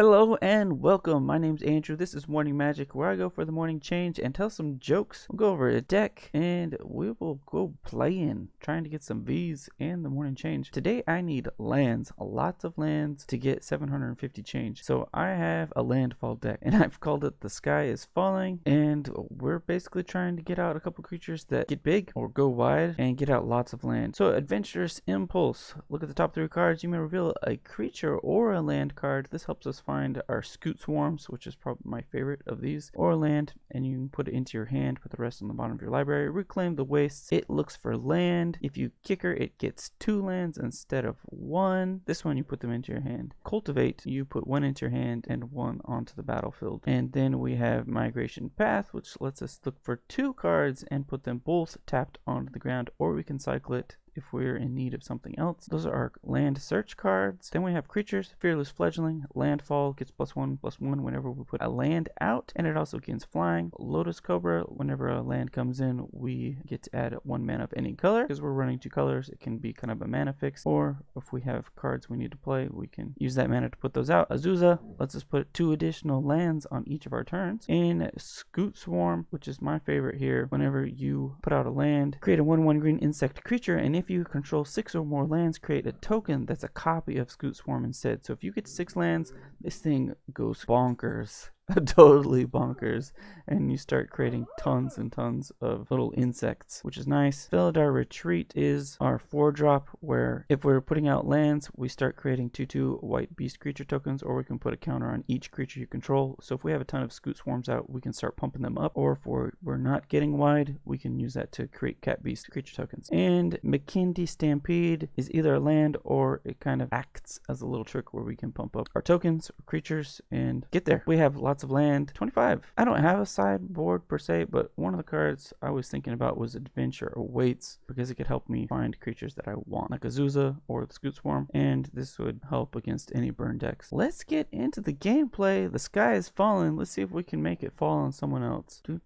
Hello and welcome. My name's Andrew. This is Morning Magic, where I go for the morning change and tell some jokes. We'll go over a deck and we will go playing, trying to get some V's and the morning change. Today I need lands, lots of lands to get 750 change. So I have a Landfall deck and I've called it The Sky is Falling, and we're basically trying to get out a couple creatures that get big or go wide and get out lots of land. So Adventurous Impulse. Look at the top 3 cards. You may reveal a creature or a land card. This helps us find our Scoot Swarms, which is probably my favorite of these, or land, and you can put it into your hand, put the rest on the bottom of your library. Reclaim the Wastes. It looks for land. If you kicker, it gets 2 lands instead of 1. This one you put them into your hand. Cultivate, you put 1 into your hand and 1 onto the battlefield. And then we have Migration Path, which lets us look for 2 cards and put them both tapped onto the ground, or we can cycle it if we're in need of something else. Those are our land search cards. Then we have creatures. Fearless Fledgling. Landfall gets +1/+1 whenever we put a land out, and it also gains flying. Lotus Cobra, whenever a land comes in, we get to add 1 mana of any color. Because we're running 2 colors, it can be kind of a mana fix, or if we have cards we need to play, we can use that mana to put those out. Azusa lets us put 2 additional lands on each of our turns. And Scoot Swarm, which is my favorite here, whenever you put out a land, create a 1/1 green insect creature, and if you control 6 or more lands, create a token that's a copy of Scoot Swarm instead. So if you get 6 lands, this thing goes bonkers. Totally bonkers, and you start creating tons and tons of little insects, which is nice. Felidar Retreat is our 4-drop, where if we're putting out lands, we start creating 2/2 white beast creature tokens, or we can put a counter on each creature you control. So if we have a ton of Scoot Swarms out, we can start pumping them up, or if we're not getting wide, we can use that to create cat beast creature tokens. And McKindy Stampede is either a land, or it kind of acts as a little trick where we can pump up our tokens or creatures and get there. We have lots of land. 25. I don't have a sideboard per se, but one of the cards I was thinking about was Adventure Awaits, because it could help me find creatures that I want, like Azusa or the Scoot Swarm, and this would help against any burn decks. Let's get into the gameplay. The Sky is Falling. Let's see if we can make it fall on someone else. We're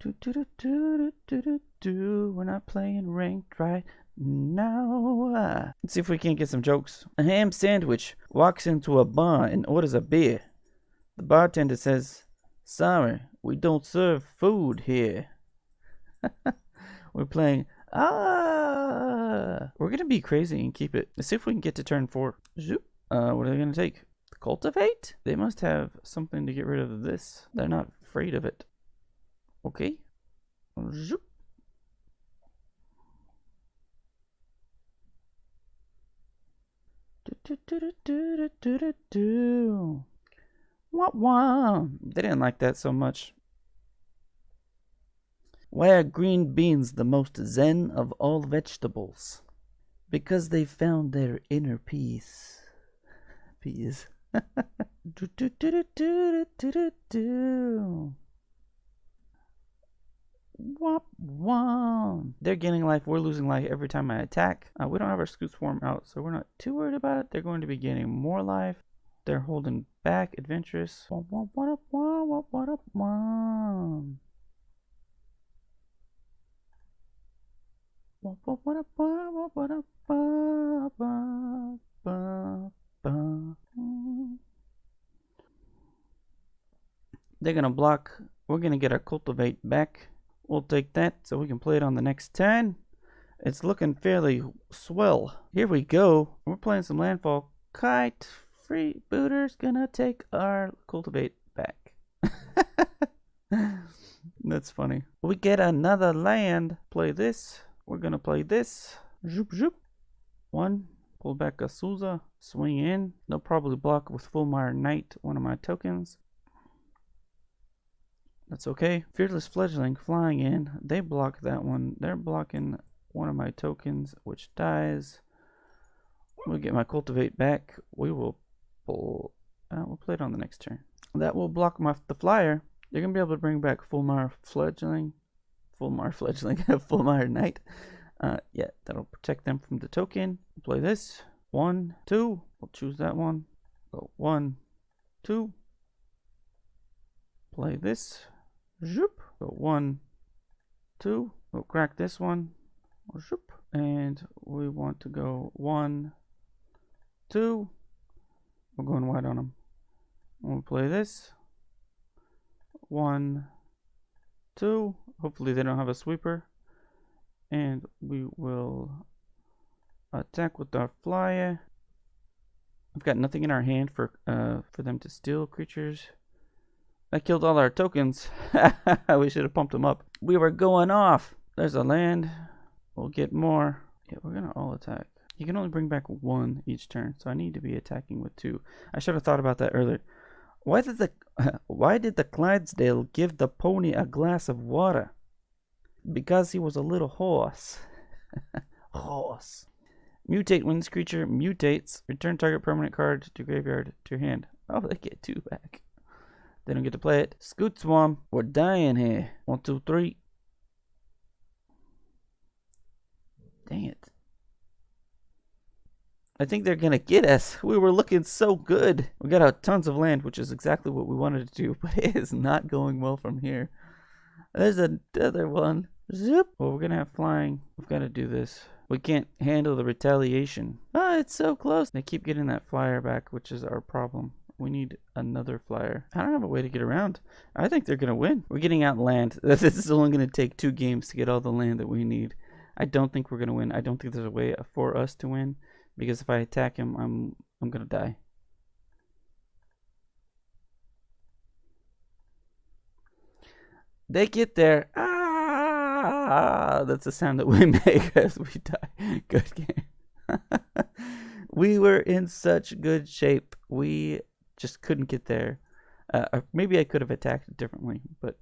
not playing ranked right now. Let's see if we can get some jokes. A ham sandwich walks into a bar and orders a beer. The bartender says, "Sorry, we don't serve food here." We're playing. We're gonna be crazy and keep it. Let's see if we can get to turn 4. Zoop. What are they gonna take? Cultivate? They must have something to get rid of this. They're not afraid of it. Okay. Zoop. Wah. They didn't like that so much. Why are green beans the most zen of all vegetables? Because they found their inner peace. Peas. They're gaining life. We're losing life every time I attack. We don't have our Scoot Swarm out, so we're not too worried about it. They're going to be gaining more life. They're holding back. Adventurous. What up? They're gonna block. We're gonna get our Cultivate back. We'll take that so we can play it on the next turn. It's looking fairly swell. Here we go. We're playing some Landfall. Kite Freebooter's gonna take our Cultivate back. That's funny. We get another land. Play this. We're gonna play this. Zoop zoop. 1. Pull back a Souza. Swing in. They'll probably block with Fulmire Knight, one of my tokens. That's okay. Fearless Fledgling flying in. They block that one. They're blocking one of my tokens, which dies. We'll get my Cultivate back. We will pull. We'll play it on the next turn. That will block the flyer. They're going to be able to bring back Fulmire Knight. Yeah, that'll protect them from the token. Play this. 1, 2. We'll choose that one. Go 1, 2. Play this. Zoop. Go 1, 2. We'll crack this one. Zoop. And we want to go 1, 2. We're going wide on them. We'll play this. 1, 2. Hopefully they don't have a sweeper. And we will attack with our flyer. We've got nothing in our hand for them to steal creatures. That killed all our tokens. We should have pumped them up. We were going off. There's a land. We'll get more. Yeah, we're gonna all attack. You can only bring back 1 each turn, so I need to be attacking with 2. I should have thought about that earlier. Why did the Clydesdale give the pony a glass of water? Because he was a little horse. Horse. Mutate when this creature mutates. Return target permanent card to graveyard to your hand. Oh, they get 2 back. They don't get to play it. Scoot Swarm. We're dying here. 1, 2, 3. Dang it. I think they're gonna get us. We were looking so good. We got out tons of land, which is exactly what we wanted to do, but it is not going well from here. There's another one. Zip. Well, we're gonna have flying. We've got to do this. We can't handle the retaliation. Ah, it's so close. They keep getting that flyer back, which is our problem. We need another flyer. I don't have a way to get around. I think they're gonna win. We're getting out land. This is only gonna take 2 games to get all the land that we need. I don't think we're gonna win. I don't think there's a way for us to win, because if I attack him, I'm gonna die. They get there. Ah, that's the sound that we make as we die. Good game. We were in such good shape. We just couldn't get there. Maybe I could have attacked it differently, but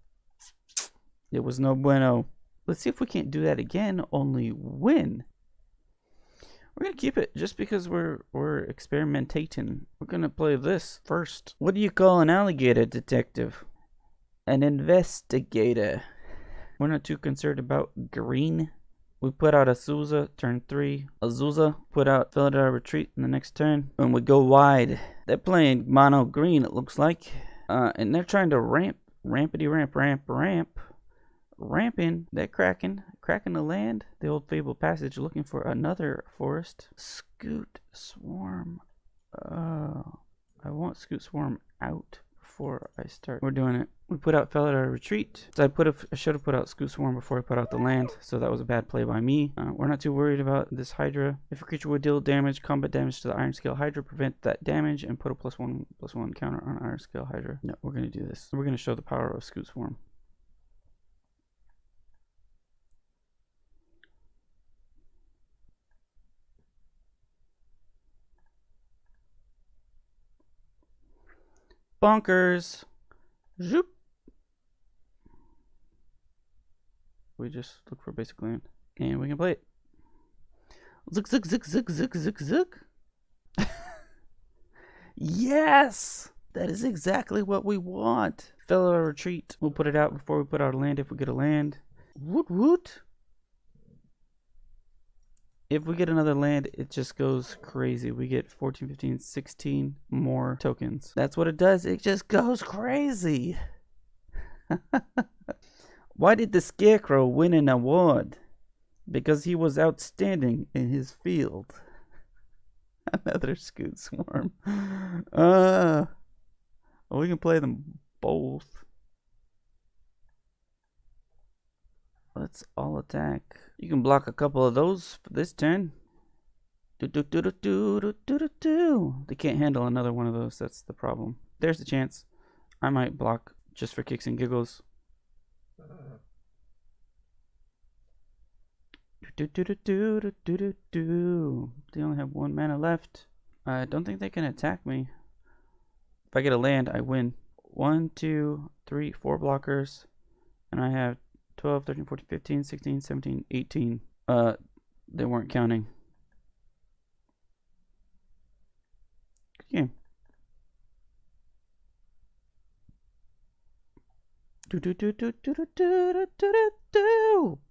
it was no bueno. Let's see if we can't do that again, only win. We're going to keep it just because we're experimentating. We're going to play this first. What do you call an alligator, detective? An investigator. We're not too concerned about green. We put out Azusa, turn 3. Azusa put out FABLED Retreat in the next turn. And we go wide. They're playing mono green, it looks like. And they're trying to ramp. Ramping. They're cracking the land. The old Fabled Passage, looking for another forest. Scoot Swarm. Oh, I want Scoot Swarm out before I start. We're doing it. We put out FABLED Retreat. So I should have put out Scoot Swarm before I put out the land. So that was a bad play by me. We're not too worried about this Hydra. If a creature would deal damage, combat damage to the Iron Scale Hydra, prevent that damage and put a +1/+1 counter on Iron Scale Hydra. No, we're going to do this. We're going to show the power of Scoot Swarm. Bonkers. Zoop. We just look for basic land. And we can play it. Zook, zook, zook, zook, zook, zook, zook. Yes! That is exactly what we want. FABLED Retreat. We'll put it out before we put out a land if we get a land. Woot woot. If we get another land, it just goes crazy. We get 14, 15, 16 more tokens. That's what it does. It just goes crazy. Why did the Scarecrow win an award? Because he was outstanding in his field. Another Scoot Swarm. We can play them both. Let's all attack. You can block a couple of those for this turn. They can't handle another one of those. That's the problem. There's the chance. I might block just for kicks and giggles. They only have 1 mana left. I don't think they can attack me. If I get a land, I win. 1, 2, 3, 4 blockers. And I have 12, 13, 14, 15, 16, 17, 18. They weren't counting. Good game.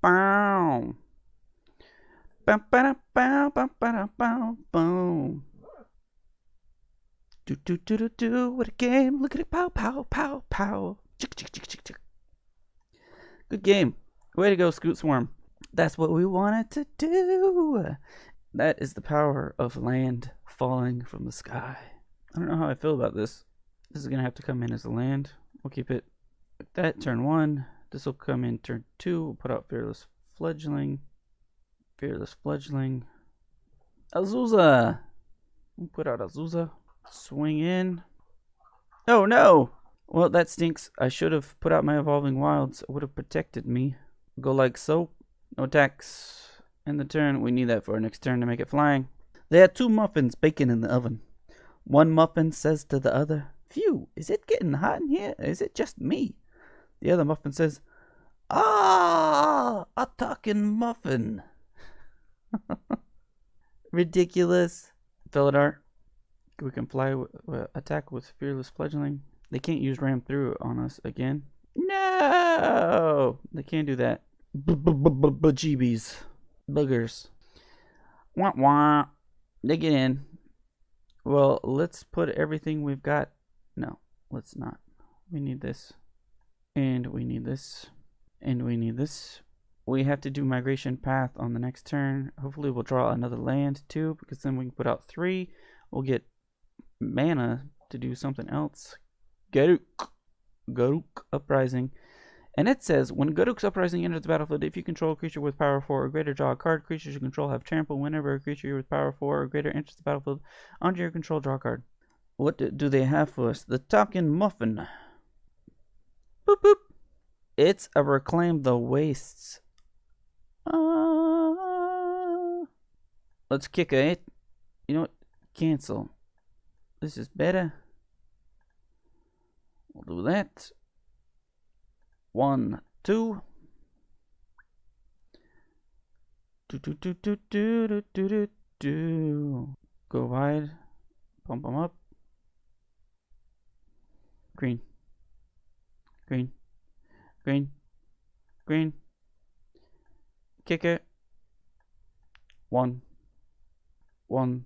Bow. Boom. What a game. Look at it. Pow, pow, pow, pow. Chick, chick, chick, chick, chick. Good game. Way to go, Scoot Swarm. That's what we wanted to do. That is the power of land falling from the sky. I don't know how I feel about this. This is going to have to come in as a land. We'll keep it like that. Turn 1. This will come in turn 2. We'll put out Fearless Fledgling. Fearless Fledgling. Azusa! We'll put out Azusa. Swing in. Oh no! Well, that stinks. I should have put out my Evolving Wilds. It would have protected me. Go like so. No attacks. End the turn. We need that for our next turn to make it flying. There are 2 muffins baking in the oven. One muffin says to the other, "Phew, is it getting hot in here? Or is it just me?" The other muffin says, "Ah, a talking muffin." Ridiculous. Fill it art. We can fly attack with Fearless Fledgling. They can't use Ram Through on us again. No! They can't do that. Jeebies. Boogers. Wah wah. They get in. Well, let's put everything we've got. No, let's not. We need this. And we need this. And we need this. We have to do Migration Path on the next turn. Hopefully we'll draw another land too, because then we can put out 3. We'll get mana to do something else. Garuk Uprising. And it says, when Garuk's Uprising enters the battlefield, if you control a creature with power 4 or greater, draw a card. Creatures you control have trample. Whenever a creature with power 4 or greater enters the battlefield, under your control, draw a card. What do they have for us? The Talking Muffin. Boop boop. It's a Reclaim the Wastes. Let's kick it. You know what? Cancel. This is better. We'll do that. 1, 2. Go wide. Pump them up. Green. Green. Green. Green. Kick it. 1. 1.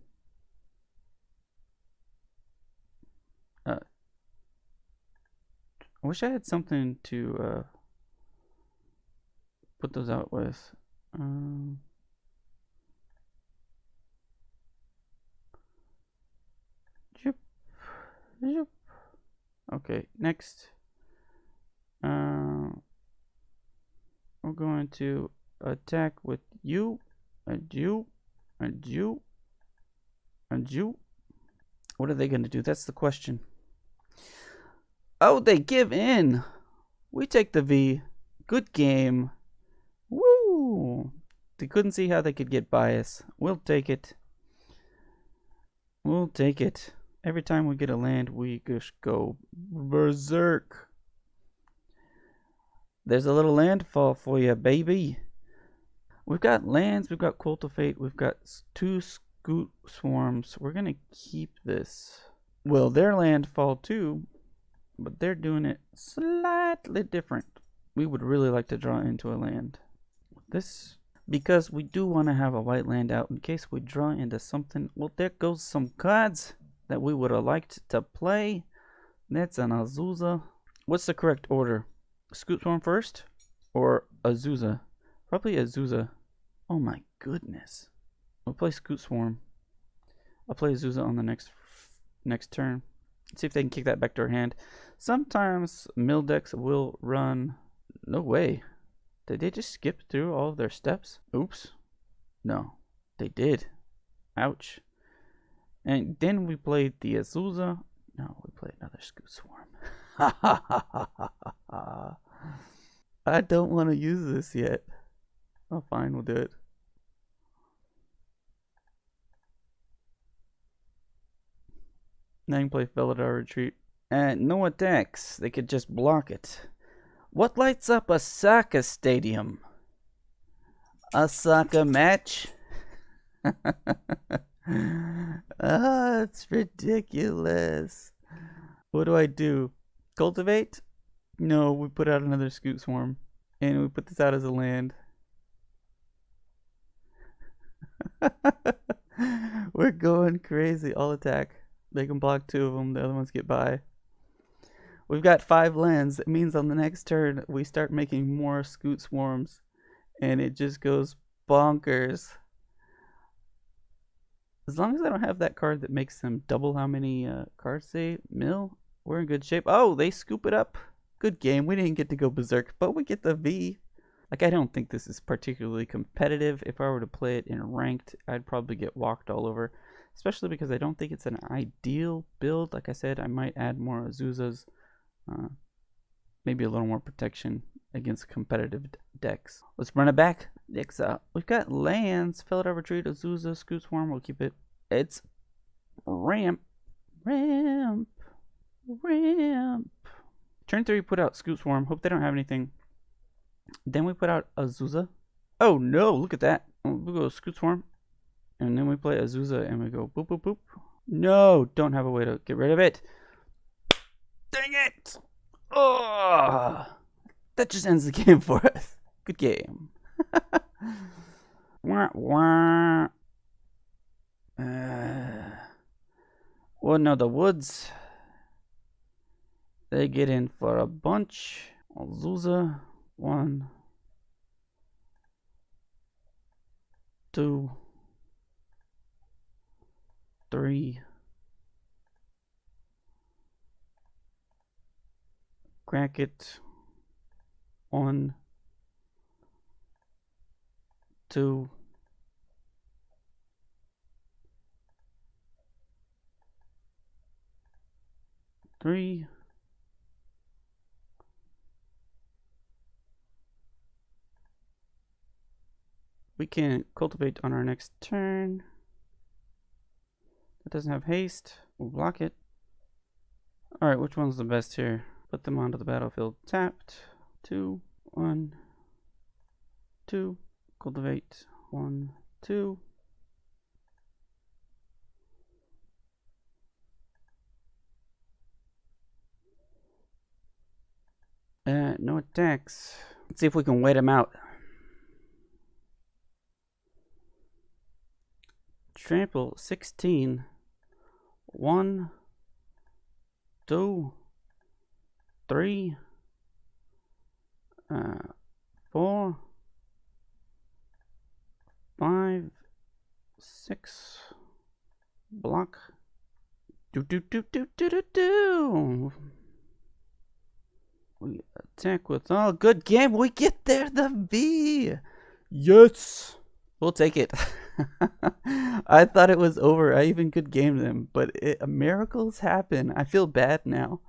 I wish I had something to put those out with. Okay, next. We're going to attack with you, and you, and you, and you. What are they going to do? That's the question. Oh, they give in. We take the V. Good game. Woo! They couldn't see how they could get bias. We'll take it. We'll take it. Every time we get a land, we just go berserk. There's a little landfall for you, baby. We've got lands, we've got Cultivate, we've got 2 Scoot Swarms. We're going to keep this. Well, they're landfall too, but they're doing it slightly different. We would really like to draw into a land. This, because we do want to have a white land out in case we draw into something. Well, there goes some cards that we would have liked to play. That's an Azusa. What's the correct order? Scoot Swarm first or Azusa? Probably Azusa. Oh my goodness. We'll play Scoot Swarm. I'll play Azusa on the next turn. See if they can kick that back to our hand. Sometimes mill decks will run. No way. Did they just skip through all of their steps? Oops. No, they did. Ouch. And then we played the Azusa. No, we played another Scoot Swarm. I don't want to use this yet. Oh, fine, we'll do it. Now you can play Felidar Retreat. And no attacks. They could just block it. What lights up a soccer stadium? A soccer match? It's ridiculous. What do? Cultivate? No, we put out another Scoot Swarm. And we put this out as a land. We're going crazy. All attack. They can block 2 of them. The other ones get by. We've got 5 lands. It means on the next turn, we start making more Scoot Swarms. And it just goes bonkers. As long as I don't have that card that makes them double how many cards they mill, We're in good shape. Oh, they scoop it up. Good game. We didn't get to go berserk, but we get the V. Like, I don't think this is particularly competitive. If I were to play it in ranked, I'd probably get walked all over. Especially because I don't think it's an ideal build. Like I said, I might add more Azuzas. Maybe a little more protection against competitive decks. Let's run it back. Next up, we've got lands. Felidar Retreat, Azusa, Scoot Swarm. We'll keep it. It's Ramp. Ramp. Turn 3, put out Scoot Swarm. Hope they don't have anything. Then we put out Azusa. Oh no, look at that. We go Scoot Swarm. And then we play Azusa and we go boop boop boop. No, don't have a way to get rid of it. Dang it! Oh, that just ends the game for us. Good game. Wah, wah. Well, no, the Woods. They get in for a bunch. Azusa. 1, 2, 3. Crack it. 1, 2, 3. We can cultivate on our next turn. It doesn't have haste. We'll block it. Alright, which one's the best here? Put them onto the battlefield. Tapped. 2, 1, 2. Cultivate. 1, 2. No attacks. Let's see if we can wait him out. Trample 16. 1, 2, 3, 4, 5, 6. Block. Do. We attack with all. Good game. We get there. The V. Yes. We'll take it. I thought it was over. I even could game them, but miracles happen. I feel bad now.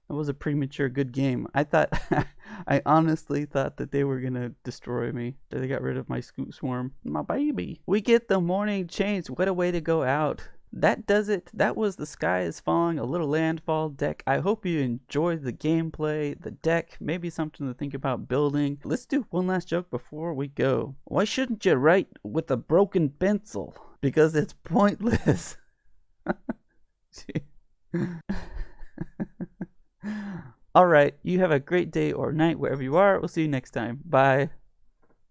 It was a premature good game. I honestly thought that they were gonna destroy me. They got rid of my Scoot Swarm. My baby. We get the morning change. What a way to go out. That does it. That was the Sky is Falling, a little Landfall deck. I hope you enjoyed the gameplay, the deck, maybe something to think about building. Let's do one last joke before we go. Why shouldn't you write with a broken pencil? Because it's pointless. Alright, you have a great day or night wherever you are. We'll see you next time. Bye.